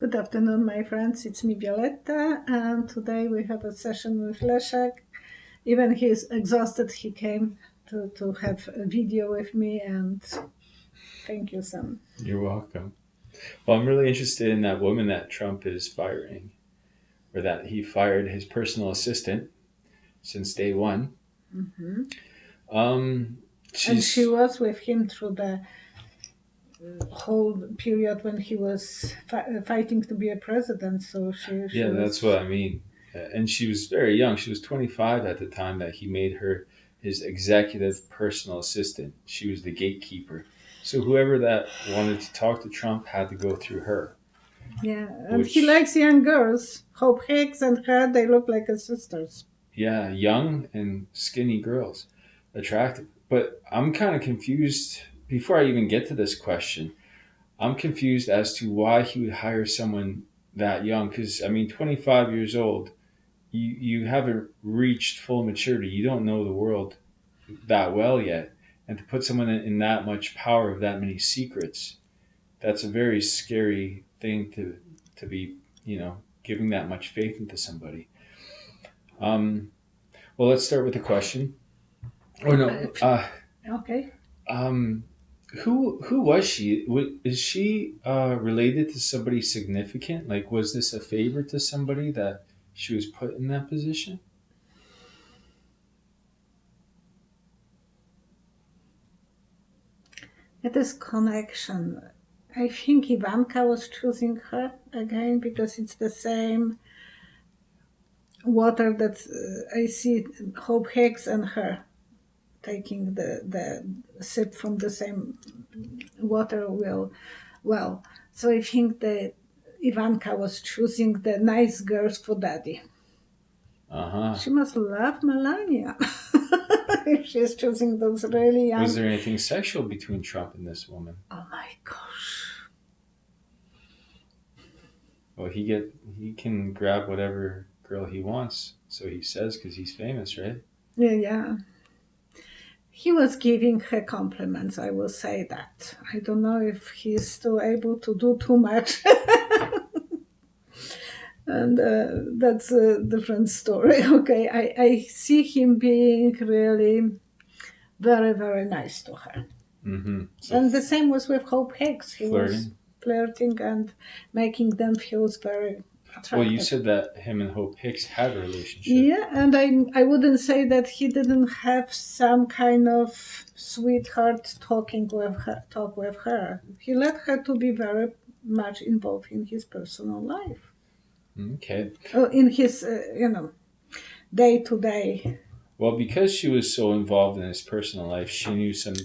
Good afternoon, my friends. It's me, Violetta, and today we have a session with Leszek. Even he's exhausted, he came to have a video with me, and thank you, Sam. You're welcome. Well, I'm really interested in that woman that Trump is firing, or that he fired his personal assistant since day one. Hmm. Um, And she she's was with him through the whole period when he was fighting to be a president. So she yeah, that's was, what I mean. And she was very young. She was 25 at the time that he made her his executive personal assistant. She was the gatekeeper. So whoever that wanted to talk to Trump had to go through her, yeah. And he which likes young girls. Hope Hicks and her, they look like sisters. yeah, young and skinny girls, attractive. But I'm kind of confused. Before I even get to this question, I'm confused as to why he would hire someone that young. Because I mean, 25 years old, you haven't reached full maturity. You don't know the world that well yet, and to put someone in that much power of that many secrets, that's a very scary thing to be, giving that much faith into somebody. Um, well, let's start with the question. Oh no. Okay. Um, who was she? Is she related to somebody significant? Like, was this a favor to somebody that she was put in that position? It is connection. I think Ivanka was choosing her again because it's the same water that I see Hope Hicks and her taking the sip from the same water well. So I think that Ivanka was choosing the nice girls for daddy. Uh huh. She must love Melania if she's choosing those really Was young. there anything sexual between Trump and this woman? Oh my gosh. Well, he can grab whatever girl he wants, so he says, because he's famous, right? Yeah, yeah. He was giving her compliments, I will say that. I don't know if he's still able to do too much. And that's a different story. Okay, I see him being really very, very nice to her. Mm-hmm. So And the same was with Hope Hicks. He was flirting. flirting and making them feel very Well, you attractive. said that him and Hope Hicks had a relationship. Yeah, and I wouldn't say that he didn't have some kind of sweetheart talk with her. He let her to be very much involved in his personal life, Okay. in his day to day. Well, because she was so involved in his personal life, she knew some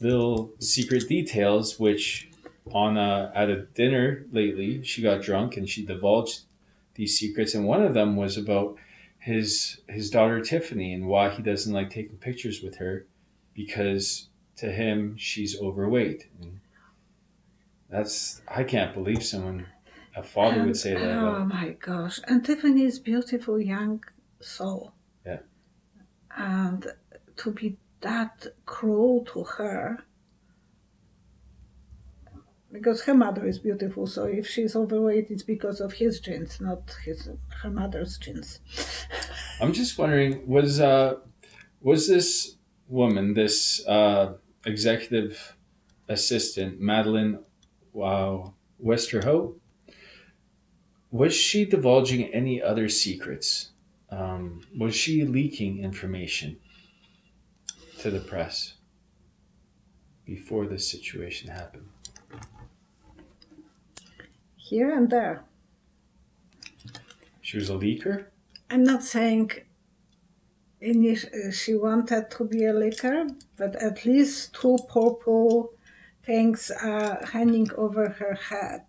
little secret details, which at a dinner lately, she got drunk and she divulged these secrets, and one of them was about his daughter Tiffany and why he doesn't like taking pictures with her because to him she's overweight. And that's I can't believe a father would And say that oh about my gosh, and Tiffany is beautiful young soul, yeah. and to be that cruel to her because her mother is beautiful. So if she's overweight, it's because of his genes, not her mother's genes. I'm just wondering was this woman this executive assistant Madeline Westerhout, was she divulging any other secrets? Was she leaking information to the press before this situation happened? Here and there. She was a leaker? I'm not saying she wanted to be a licker, but at least two purple things are hanging over her head.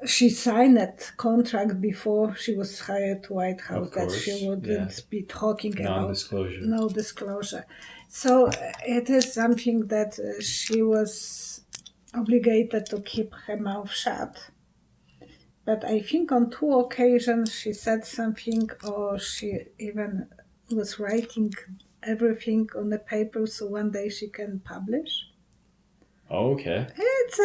She signed a contract before she was hired to White House Of that she course, yeah. wouldn't be talking Non about disclosure. no disclosure. So it is something that she was obligated to keep her mouth shut. But I think on two occasions she said something, or she even was writing everything on the paper so one day she can publish. Oh, okay. It's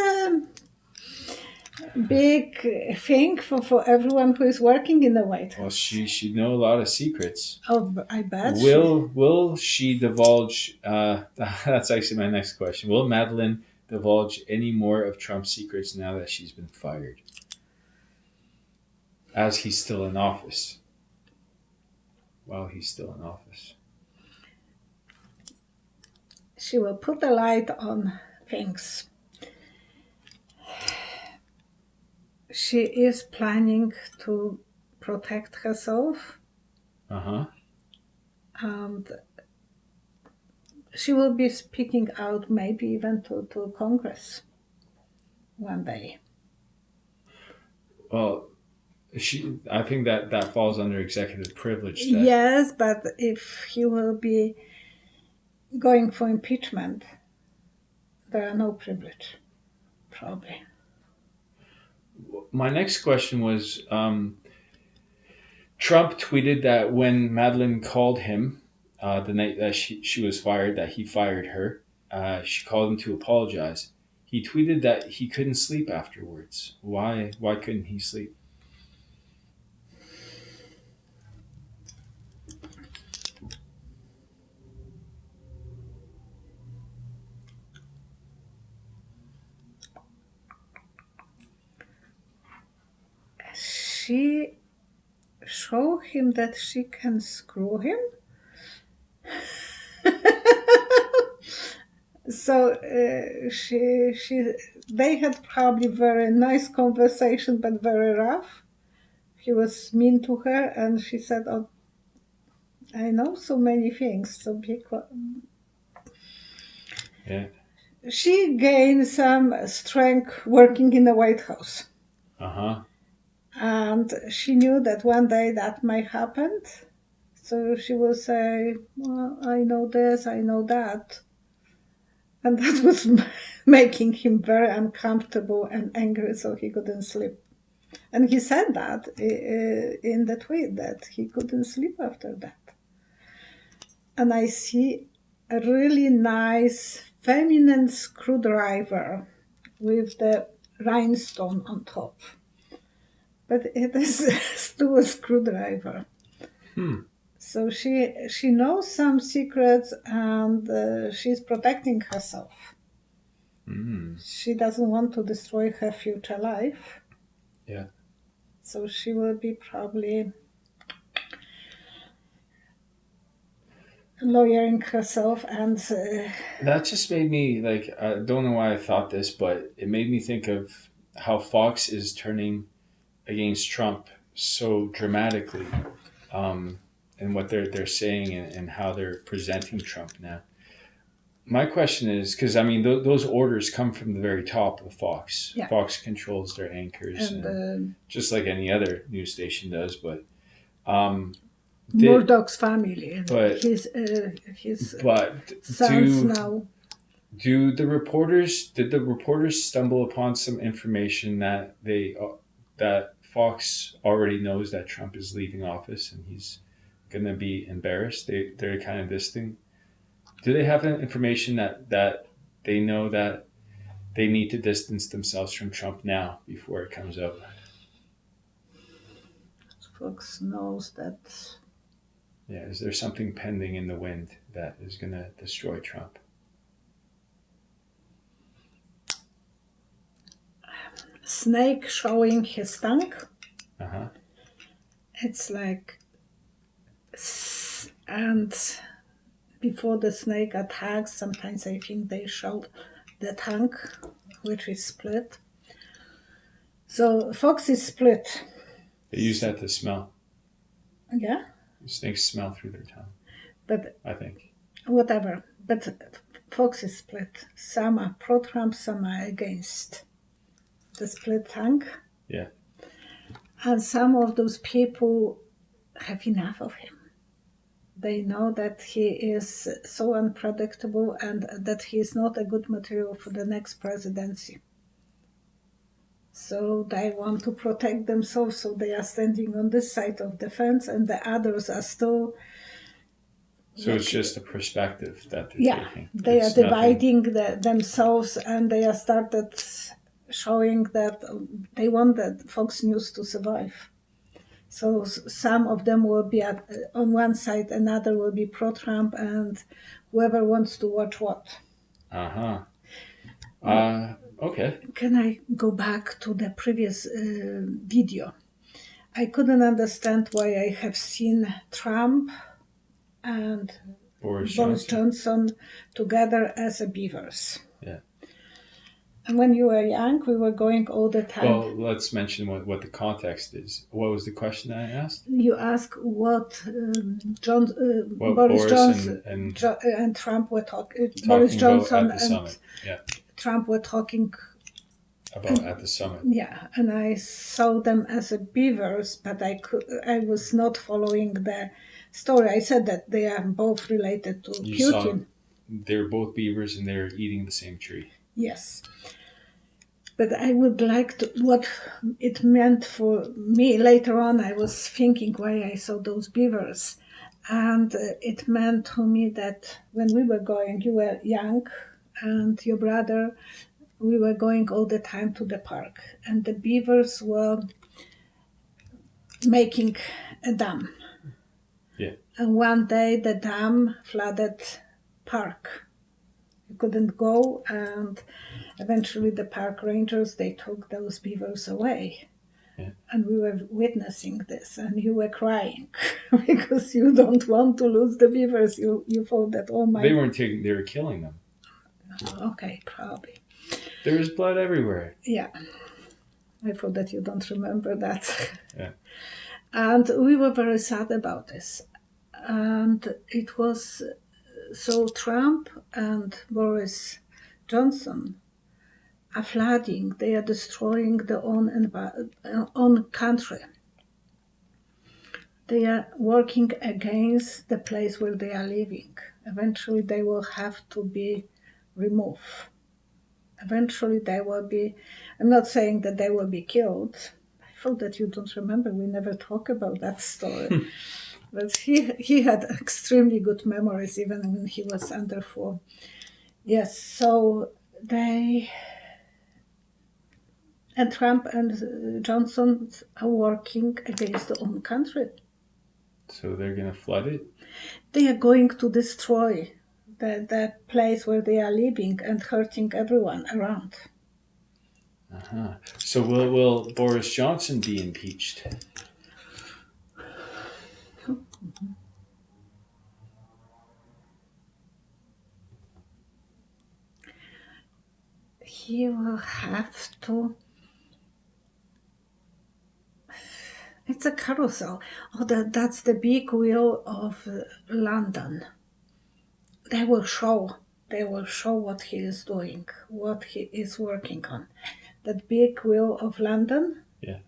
big thing for everyone who is working in the White House. Well, she'd know a lot of secrets. Oh, I bet. Will she divulge? That's actually my next question. Will Madeline divulge any more of Trump's secrets now that she's been fired, as he's still in office? While he's still in office, she will put a light on things. She is planning to protect herself, and she will be speaking out, maybe even to Congress one day. Well, I think that falls under executive privilege. Yes, but if he will be going for impeachment, there are no privilege, probably. My next question was, Trump tweeted that when Madeline called him the night that she was fired, that he fired her, she called him to apologize. He tweeted that he couldn't sleep afterwards. Why couldn't he sleep? She showed him that she can screw him. So they had probably very nice conversation, but very rough. He was mean to her, and she said, "Oh, I know so many things." So Yeah. she gained some strength working in the White House. And she knew that one day that might happen. So she will say, "Well, I know this, I know that." And that was making him very uncomfortable and angry, so he couldn't sleep. And he said that in the tweet, that he couldn't sleep after that. And I see a really nice feminine screwdriver with the rhinestone on top. But it is still a screwdriver. So she knows some secrets, and she's protecting herself. She doesn't want to destroy her future life. Yeah. So she will be probably lawyering herself, and that just made me I don't know why I thought this, but it made me think of how Fox is turning against Trump so dramatically, and what they're saying, and how they're presenting Trump now. My question is, because I mean those orders come from the very top of Fox. Yeah. Fox controls their anchors, and just like any other news station does, but Murdoch's family and but his sons now. Did the reporters stumble upon some information that that Fox already knows that Trump is leaving office and he's going to be embarrassed? They're kind of this thing. Do they have information that they know that they need to distance themselves from Trump now before it comes out? Fox knows that. Yeah, is there something pending in the wind that is going to destroy Trump? Snake showing his tongue. It's like, and before the snake attacks, sometimes I think they show the tongue, which is split. So Fox is split. They use that to smell. Yeah. Snakes smell through their tongue. But I think. Whatever. But Fox is split. Some are pro-Trump, some are against the split tongue. Yeah. And some of those people have enough of him. They know that he is so unpredictable and that he is not a good material for the next presidency. So they want to protect themselves, so they are standing on this side of the fence, and the others are still... So it's just a perspective that they're taking. They are dividing themselves, and they are started showing that they wanted Fox News to survive. So some of them will be on one side, another will be pro-Trump, and whoever wants to watch what. Uh-huh. Okay. Can I go back to the previous video? I couldn't understand why I have seen Trump and Boris Johnson together as a beavers. Yeah. And when you were young, we were going all the time. Well, let's mention what the context is. What was the question I asked? You ask what What Boris Johnson and and Trump were talking. talking Boris about Johnson at the and summit. Yeah. Trump were talking About at the summit. Yeah, and I saw them as a beavers, but I was not following the story. I said that they are both related to You Putin. saw they're both beavers and they're eating the same tree. Yes. But I would like to, what it meant for me later on, I was thinking why I saw those beavers. And it meant to me that when we were going, you were young and your brother, we were going all the time to the park. And the beavers were making a dam. Yeah. And one day the dam flooded park. You couldn't go, and eventually the park rangers, they took those beavers away. Yeah. And we were witnessing this, and you were crying because you don't want to lose the beavers. You thought that, oh my... They weren't taking, they were killing them. Okay, probably. There was blood everywhere. Yeah. I thought that you don't remember that. Yeah. And we were very sad about this. And it was... So Trump and Boris Johnson are flooding. They are destroying their own country. They are working against the place where they are living. Eventually, they will have to be removed. Eventually, they will be... I'm not saying that they will be killed. I thought that you don't remember. We never talk about that story. But he had extremely good memories even when he was under 4. Yes, so they... And Trump and Johnson are working against their own country. So they're going to flood it? They are going to destroy that place where they are living and hurting everyone around. Uh-huh. So will Boris Johnson be impeached? He will have to... It's a carousel. Oh, that's the big wheel of London. They will show what he is doing, what he is working on. That big wheel of London. Yeah.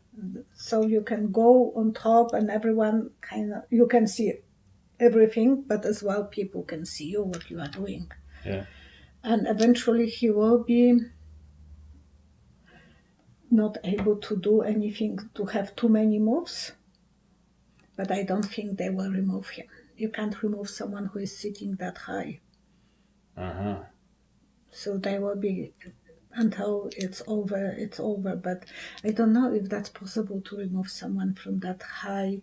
So you can go on top and everyone you can see everything, but as well people can see you, what you are doing. Yeah. And eventually he will be not able to do anything, to have too many moves. But I don't think they will remove him. You can't remove someone who is sitting that high. Uh-huh. So they will be, until it's over. But I don't know if that's possible to remove someone from that high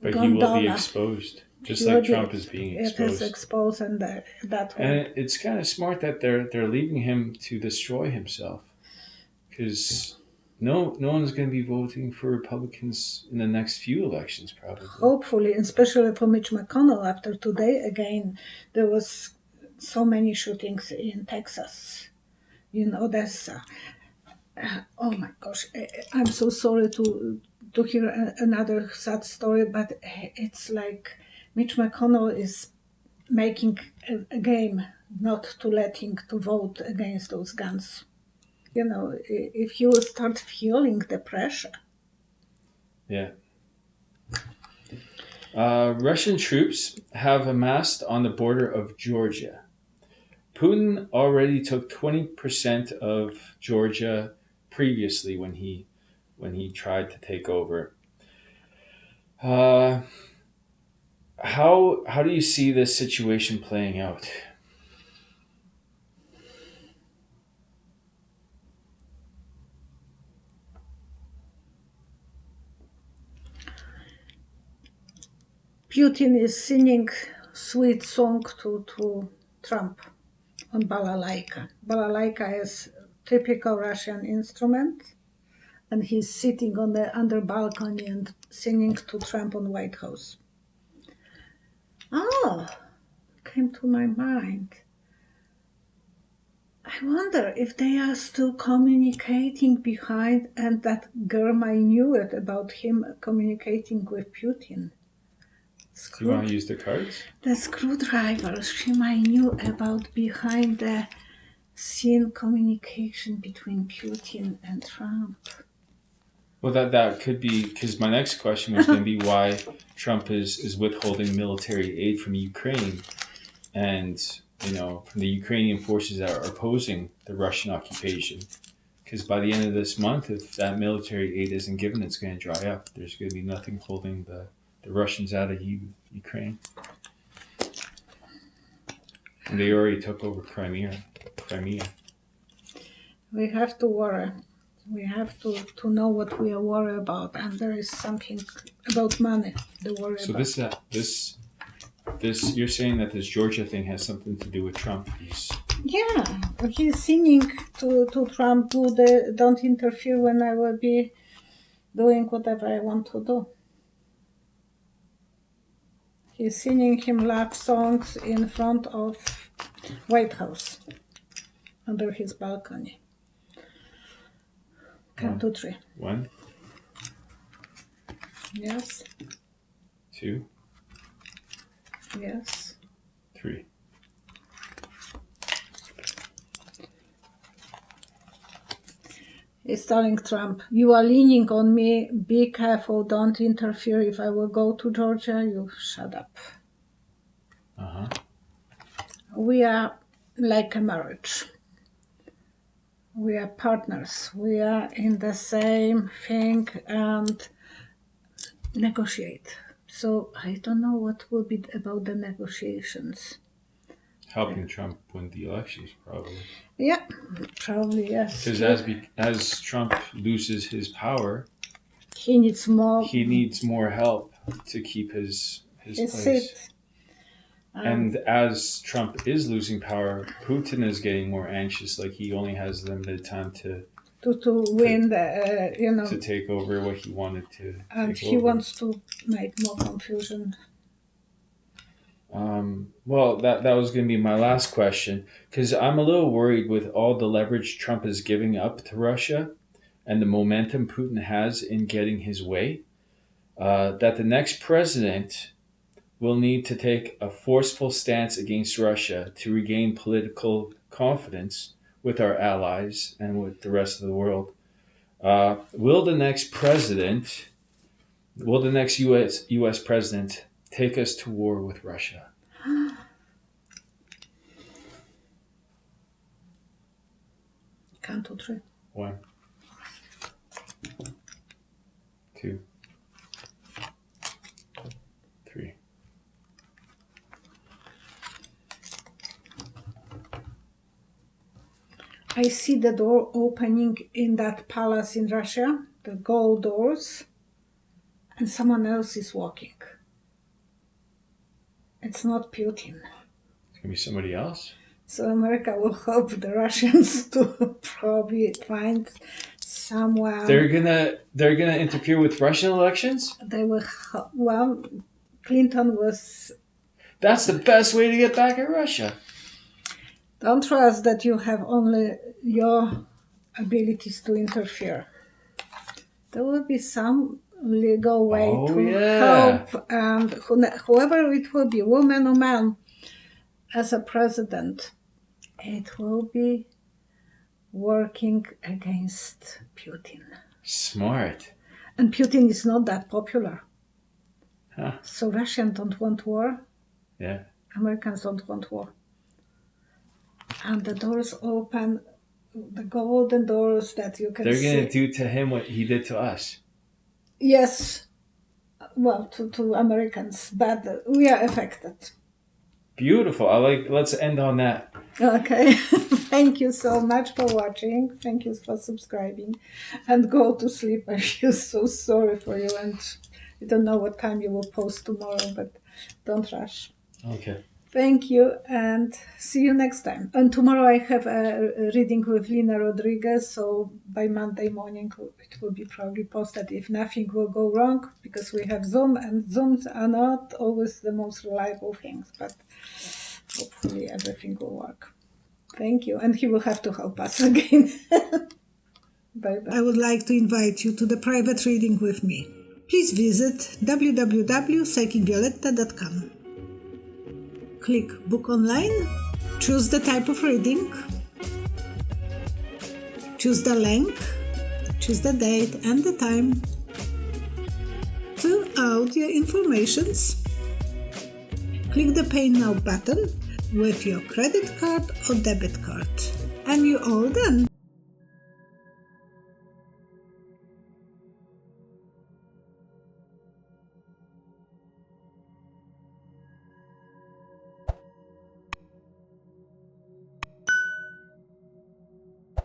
gondola. But he will be exposed, just like Trump is being exposed. It is exposed, and that way. And it's kind of smart that they're leaving him to destroy himself, because no one's going to be voting for Republicans in the next few elections, probably. Hopefully, especially for Mitch McConnell. After today, again, there was so many shootings in Texas, in Odessa. Oh my gosh, I'm so sorry to hear another sad story, but it's like Mitch McConnell is making a game not to let him to vote against those guns. You know, if he will start feeling the pressure. Yeah. Russian troops have amassed on the border of Georgia. Putin already took 20% of Georgia previously when he tried to take over. How do you see this situation playing out? Putin is singing sweet song to Trump on balalaika. Balalaika is typical Russian instrument, and he's sitting on the under balcony and singing to Trump on White House. Oh, came to my mind. I wonder if they are still communicating behind, and that Germany knew it about him communicating with Putin. Do you want to use the cards? The screwdrivers she might knew about behind the scene communication between Putin and Trump. Well, that could be, because my next question was going to be why Trump is withholding military aid from Ukraine, and from the Ukrainian forces that are opposing the Russian occupation. Because by the end of this month, if that military aid isn't given, it's going to dry up. There's going to be nothing holding the Russians out of Ukraine. And they already took over Crimea. We have to worry. We have to know what we are worried about, and there is something about money to worry about. So this you're saying that this Georgia thing has something to do with Trump? He's singing to Trump, don't interfere when I will be doing whatever I want to do. He's singing him love songs in front of White House, under his balcony. Count to 3. 1. Yes. 2. Yes. 3. He's telling Trump, you are leaning on me, be careful, don't interfere. If I will go to Georgia, you shut up. Uh-huh. We are like a marriage. We are partners. We are in the same thing and negotiate. So I don't know what will be about the negotiations. Helping Trump win the elections, probably. Yeah, probably, yes. Because as Trump loses his power, he needs more help to keep his place. Seat. And as Trump is losing power, Putin is getting more anxious. Like he only has limited time to win the to take over what he wanted to. And he wants to make more confusion. Well, that was going to be my last question, because I'm a little worried with all the leverage Trump is giving up to Russia and the momentum Putin has in getting his way, that the next president will need to take a forceful stance against Russia to regain political confidence with our allies and with the rest of the world. Will the next U.S. president take us to war with Russia? Count to 3. 1, 2, 3. I see the door opening in that palace in Russia, the gold doors, and someone else is walking. It's not Putin. It's gonna be somebody else. So America will help the Russians to probably find someone. They're gonna interfere with Russian elections? They will. Well, Clinton was. That's the best way to get back at Russia. Don't trust that you have only your abilities to interfere. There will be some legal way help, and whoever it will be, woman or man, as a president, it will be working against Putin. Smart. And Putin is not that popular. Huh. So Russians don't want war. Yeah. Americans don't want war. And the doors open, the golden doors that you can see. They're going to do to him what he did to us. Yes. Well, to Americans, but we are affected. Beautiful. Let's end on that. Okay. Thank you so much for watching. Thank you for subscribing. And go to sleep. I feel so sorry for you. And I don't know what time you will post tomorrow, but don't rush. Okay. Thank you, and see you next time. And tomorrow I have a reading with Lina Rodriguez, so by Monday morning it will be probably posted if nothing will go wrong, because we have Zoom, and Zooms are not always the most reliable things, but hopefully everything will work. Thank you, and he will have to help us again. Bye-bye. I would like to invite you to the private reading with me. Please visit www.psychicvioletta.com. Click Book Online, choose the type of reading, choose the length, choose the date and the time, fill out your informations, click the Pay Now button with your credit card or debit card, and you're all done.